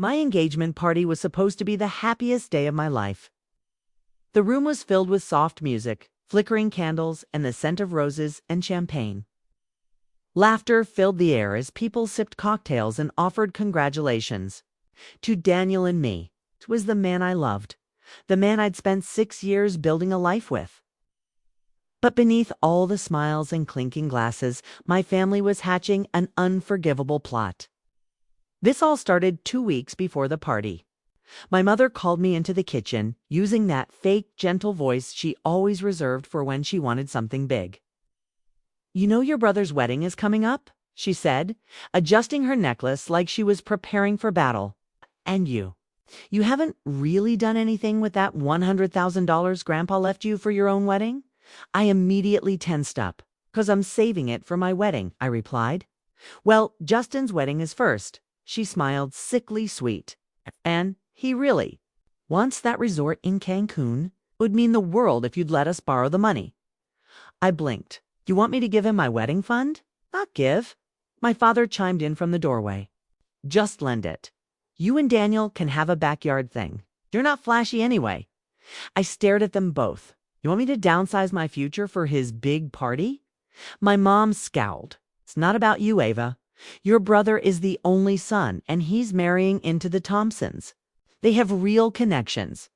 My engagement party was supposed to be the happiest day of my life. The room was filled with soft music, flickering candles, and the scent of roses and champagne. Laughter filled the air as people sipped cocktails and offered congratulations. To Daniel and me, it was the man I loved, the man I'd spent 6 years building a life with. But beneath all the smiles and clinking glasses, my family was hatching an unforgivable plot. This all started 2 weeks before the party. My mother called me into the kitchen, using that fake, gentle voice she always reserved for when she wanted something big. "You know your brother's wedding is coming up?" she said, adjusting her necklace like she was preparing for battle. "And you haven't really done anything with that $100,000 Grandpa left you for your own wedding?" I immediately tensed up. "'Cause I'm saving it for my wedding," I replied. "Well, Justin's wedding is first." She smiled, sickly sweet. "And he really wants that resort in Cancun. It would mean the world if you'd let us borrow the money." I blinked. "You want me to give him my wedding fund?" "Not give." My father chimed in from the doorway. "Just lend it. You and Daniel can have a backyard thing. You're not flashy anyway." I stared at them both. "You want me to downsize my future for his big party?" My mom scowled. "It's not about you, Ava. Your brother is the only son, and he's marrying into the Thompsons. They have real connections.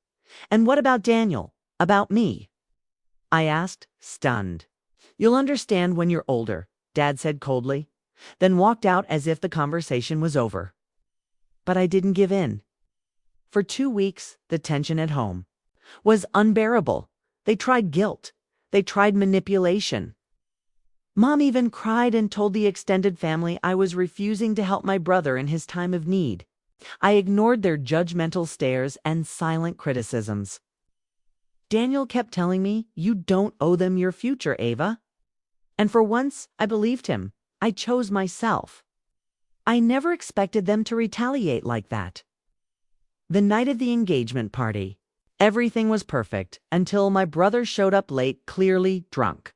And what about Daniel? About me?" I asked, stunned. "You'll understand when you're older," Dad said coldly, then walked out as if the conversation was over. But I didn't give in. For 2 weeks, the tension at home was unbearable. They tried guilt. They tried manipulation. Mom even cried and told the extended family I was refusing to help my brother in his time of need. I ignored their judgmental stares and silent criticisms. Daniel kept telling me, "You don't owe them your future, Ava." And for once, I believed him. I chose myself. I never expected them to retaliate like that. The night of the engagement party, everything was perfect until my brother showed up late, clearly drunk,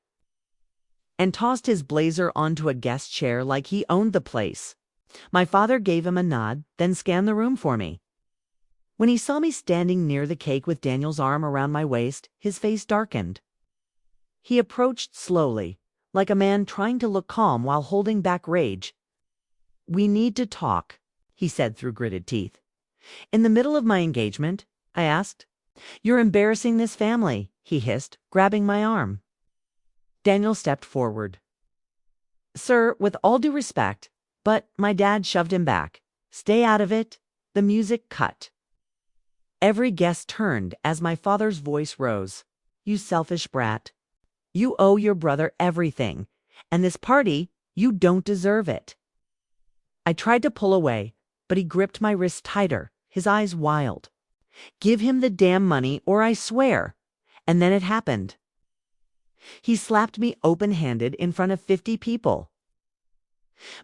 and tossed his blazer onto a guest chair like he owned the place. My father gave him a nod, then scanned the room for me. When he saw me standing near the cake with Daniel's arm around my waist, his face darkened. He approached slowly, like a man trying to look calm while holding back rage. "We need to talk," he said through gritted teeth. "In the middle of my engagement?" I asked. "You're embarrassing this family," he hissed, grabbing my arm. Daniel stepped forward. "Sir, with all due respect," but my dad shoved him back. "Stay out of it." The music cut. Every guest turned as my father's voice rose. "You selfish brat. You owe your brother everything, and this party, you don't deserve it." I tried to pull away, but he gripped my wrist tighter, his eyes wild. "Give him the damn money or I swear." And then it happened. He slapped me open-handed in front of 50 people.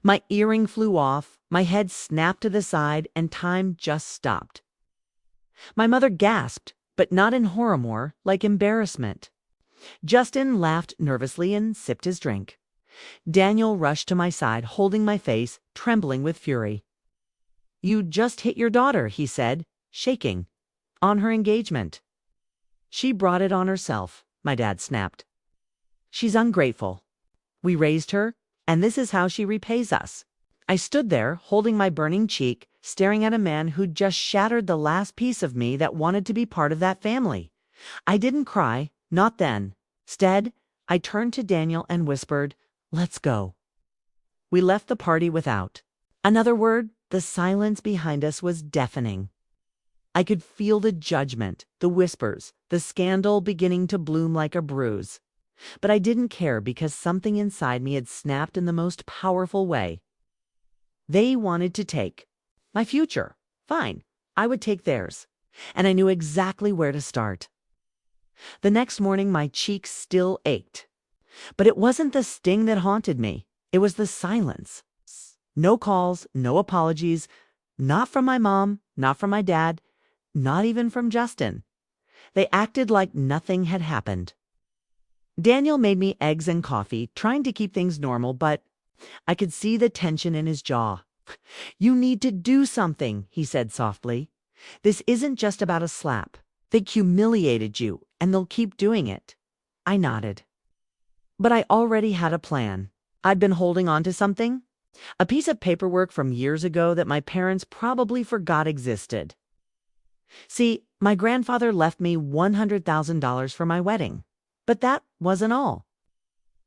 My earring flew off, my head snapped to the side, and time just stopped. My mother gasped, but not in horror, like embarrassment. Justin laughed nervously and sipped his drink. Daniel rushed to my side, holding my face, trembling with fury. "You just hit your daughter," he said, shaking, "on her engagement." "She brought it on herself," my dad snapped. "She's ungrateful. We raised her, and this is how she repays us." I stood there, holding my burning cheek, staring at a man who'd just shattered the last piece of me that wanted to be part of that family. I didn't cry, not then. Instead, I turned to Daniel and whispered, "Let's go." We left the party without another word. The silence behind us was deafening. I could feel the judgment, the whispers, the scandal beginning to bloom like a bruise. But I didn't care because something inside me had snapped in the most powerful way. They wanted to take my future. Fine, I would take theirs. And I knew exactly where to start. The next morning, my cheeks still ached. But it wasn't the sting that haunted me. It was the silence. No calls, no apologies, not from my mom, not from my dad, not even from Justin. They acted like nothing had happened. Daniel made me eggs and coffee, trying to keep things normal, but I could see the tension in his jaw. You need to do something, he said softly. This isn't just about a slap. They humiliated you, and they'll keep doing it. I nodded. But I already had a plan. I'd been holding on to something, a piece of paperwork from years ago that my parents probably forgot existed. See, my grandfather left me $100,000 for my wedding. But that wasn't all.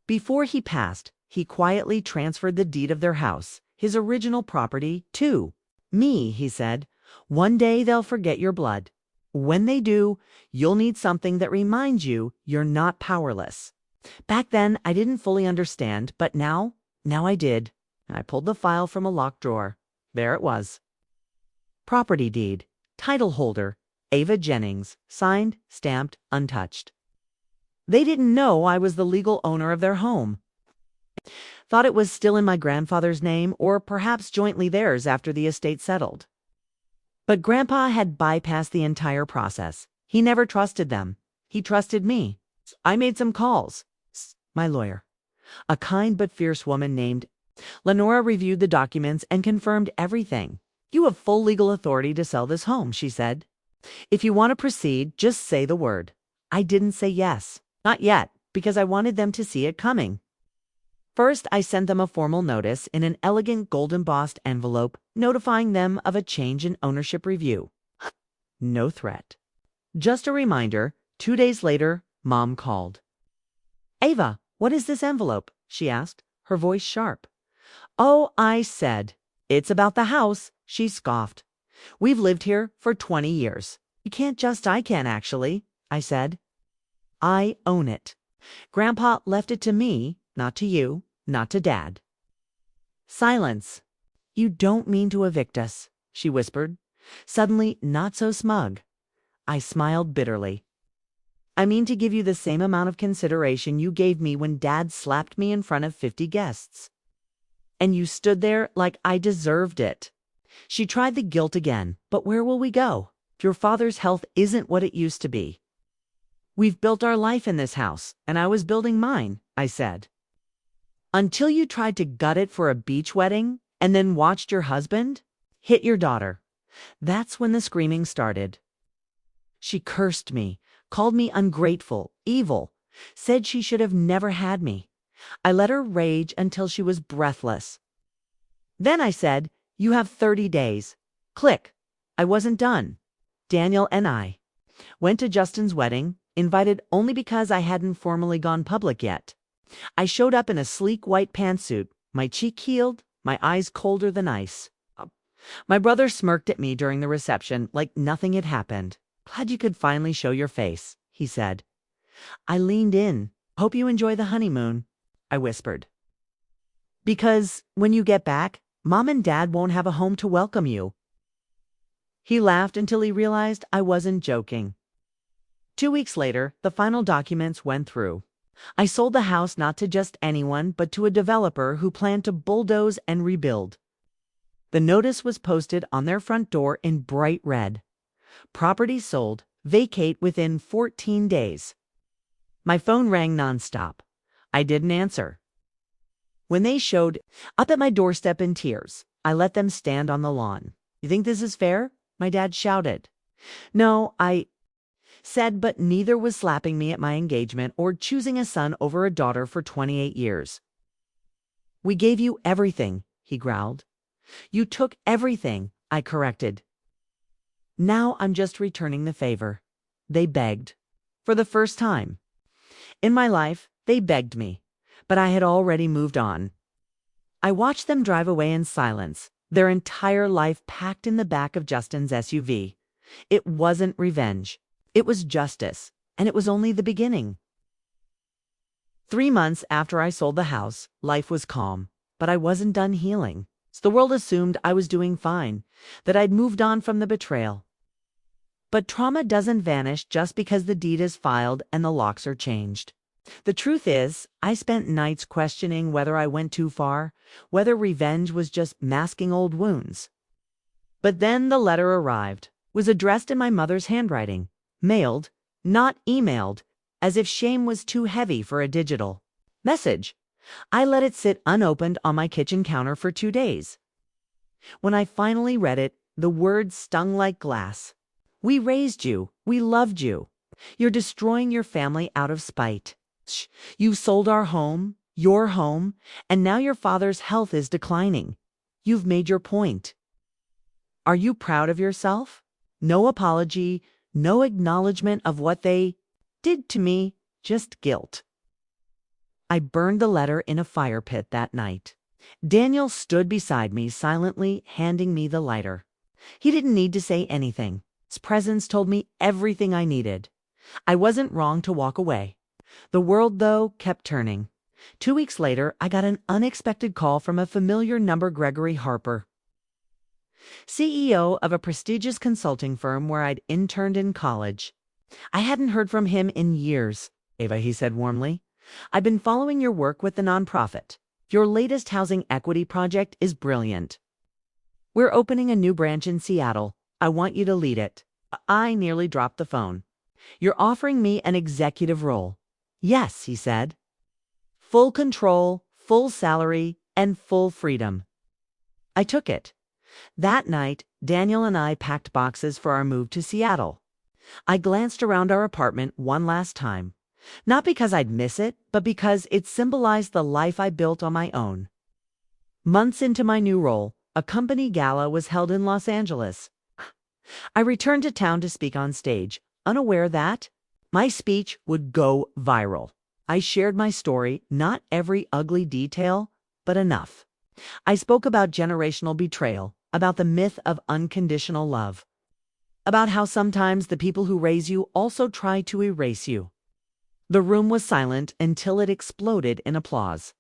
Before he passed, he quietly transferred the deed of their house, his original property, to me, he said. One day they'll forget your blood. When they do, you'll need something that reminds you you're not powerless. Back then, I didn't fully understand, but now I did. I pulled the file from a locked drawer. There it was. Property deed, title holder, Ava Jennings, signed, stamped, untouched. They didn't know I was the legal owner of their home. Thought it was still in my grandfather's name, or perhaps jointly theirs after the estate settled. But Grandpa had bypassed the entire process. He never trusted them. He trusted me. I made some calls. My lawyer, a kind but fierce woman named Lenora, reviewed the documents and confirmed everything. You have full legal authority to sell this home, she said. If you want to proceed, just say the word. I didn't say yes. Not yet, because I wanted them to see it coming. First, I sent them a formal notice in an elegant gold-embossed envelope notifying them of a change in ownership review. No threat. Just a reminder. 2 days later, Mom called. Ava, what is this envelope? She asked, her voice sharp. Oh, I said. It's about the house, she scoffed. We've lived here for 20 years. You can't just, I can actually, I said. I own it. Grandpa left it to me, not to you, not to Dad. Silence. You don't mean to evict us, she whispered, suddenly not so smug. I smiled bitterly. I mean to give you the same amount of consideration you gave me when Dad slapped me in front of 50 guests. And you stood there like I deserved it. She tried the guilt again, but where will we go? Your father's health isn't what it used to be. We've built our life in this house, and I was building mine, I said. Until you tried to gut it for a beach wedding, and then watched your husband hit your daughter. That's when the screaming started. She cursed me, called me ungrateful, evil, said she should have never had me. I let her rage until she was breathless. Then I said, you have 30 days. Click. I wasn't done. Daniel and I went to Justin's wedding, invited only because I hadn't formally gone public yet. I showed up in a sleek white pantsuit, my cheek healed, my eyes colder than ice. My brother smirked at me during the reception like nothing had happened. Glad you could finally show your face, he said. I leaned in. Hope you enjoy the honeymoon, I whispered. Because when you get back, Mom and Dad won't have a home to welcome you. He laughed until he realized I wasn't joking. 2 weeks later, the final documents went through. I sold the house not to just anyone, but to a developer who planned to bulldoze and rebuild. The notice was posted on their front door in bright red. Property sold, vacate within 14 days. My phone rang nonstop. I didn't answer. When they showed up at my doorstep in tears, I let them stand on the lawn. You think this is fair? My dad shouted. No, I said, but neither was slapping me at my engagement or choosing a son over a daughter for 28 years. We gave you everything, he growled. You took everything, I corrected. Now I'm just returning the favor. They begged. For the first time in my life, they begged me, but I had already moved on. I watched them drive away in silence, their entire life packed in the back of Justin's SUV. It wasn't revenge. It was justice, and it was only the beginning. 3 months after I sold the house, life was calm, but I wasn't done healing. So the world assumed I was doing fine, that I'd moved on from the betrayal. But trauma doesn't vanish just because the deed is filed and the locks are changed. The truth is, I spent nights questioning whether I went too far, whether revenge was just masking old wounds. But then the letter arrived, was addressed in my mother's handwriting, mailed, not emailed, as if shame was too heavy for a digital message. I let it sit unopened on my kitchen counter for 2 days. When I finally read it, the words stung like glass. We raised you. We loved you. You're destroying your family out of spite. You've sold our home, your home, and now your father's health is declining. You've made your point. Are you proud of yourself? No apology, no acknowledgement of what they did to me, just guilt. I burned the letter in a fire pit that night. Daniel stood beside me silently, handing me the lighter. He didn't need to say anything. His presence told me everything I needed. I wasn't wrong to walk away. The world, though, kept turning. 2 weeks later, I got an unexpected call from a familiar number, Gregory Harper, CEO of a prestigious consulting firm where I'd interned in college. I hadn't heard from him in years. "Ava," he said warmly, "I've been following your work with the nonprofit. Your latest housing equity project is brilliant. We're opening a new branch in Seattle. I want you to lead it." I nearly dropped the phone. "You're offering me an executive role." "Yes," he said. "Full control, full salary, and full freedom." I took it. That night, Daniel and I packed boxes for our move to Seattle. I glanced around our apartment one last time, not because I'd miss it, but because it symbolized the life I built on my own. Months into my new role, a company gala was held in Los Angeles. I returned to town to speak on stage, unaware that my speech would go viral. I shared my story, not every ugly detail, but enough. I spoke about generational betrayal, about the myth of unconditional love, about how sometimes the people who raise you also try to erase you. The room was silent until it exploded in applause.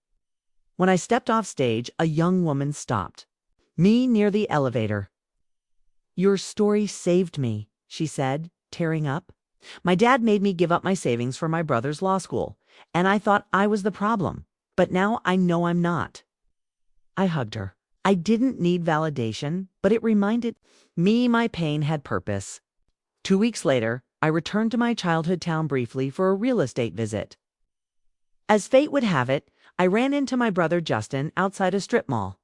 When I stepped off stage, a young woman stopped me near the elevator. "Your story saved me," she said, tearing up. "My dad made me give up my savings for my brother's law school, and I thought I was the problem. But now I know I'm not." I hugged her. I didn't need validation, but it reminded me my pain had purpose. 2 weeks later, I returned to my childhood town briefly for a real estate visit. As fate would have it, I ran into my brother Justin outside a strip mall.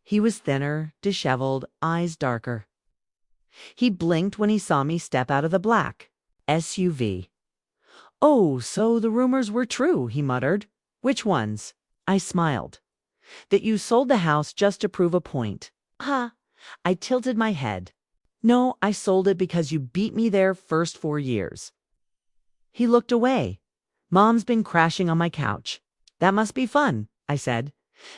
He was thinner, disheveled, eyes darker. He blinked when he saw me step out of the black SUV. "Oh, so the rumors were true," he muttered. "Which ones?" I smiled. "That you sold the house just to prove a point." I tilted my head. "No, I sold it because you beat me there first 4 years." He looked away. "Mom's been crashing on my couch." "That must be fun," I said.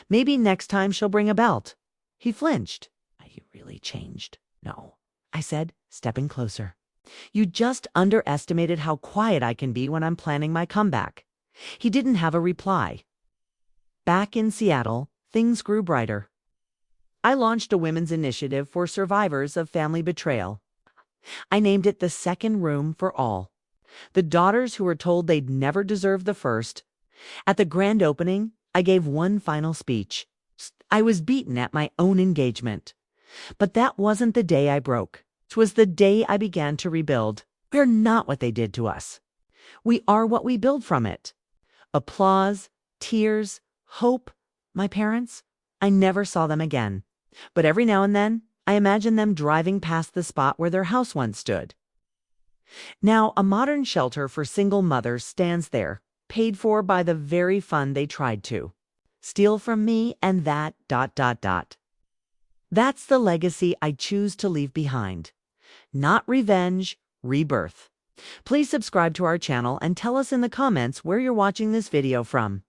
"Maybe next time she'll bring a belt." He flinched. "You really changed." "No," I said, stepping closer. "You just underestimated how quiet I can be when I'm planning my comeback." He didn't have a reply. Back in Seattle, things grew brighter. I launched a women's initiative for survivors of family betrayal. I named it the Second Room for All. The daughters who were told they'd never deserve the first. At the grand opening, I gave one final speech. I was beaten at my own engagement. But that wasn't the day I broke. It was the day I began to rebuild. We're not what they did to us. We are what we build from it. Applause, tears, hope. My parents, I never saw them again. But every now and then, I imagine them driving past the spot where their house once stood. Now, a modern shelter for single mothers stands there, paid for by the very fund they tried to steal from me, and that ... That's the legacy I choose to leave behind. Not revenge, rebirth. Please subscribe to our channel and tell us in the comments where you're watching this video from.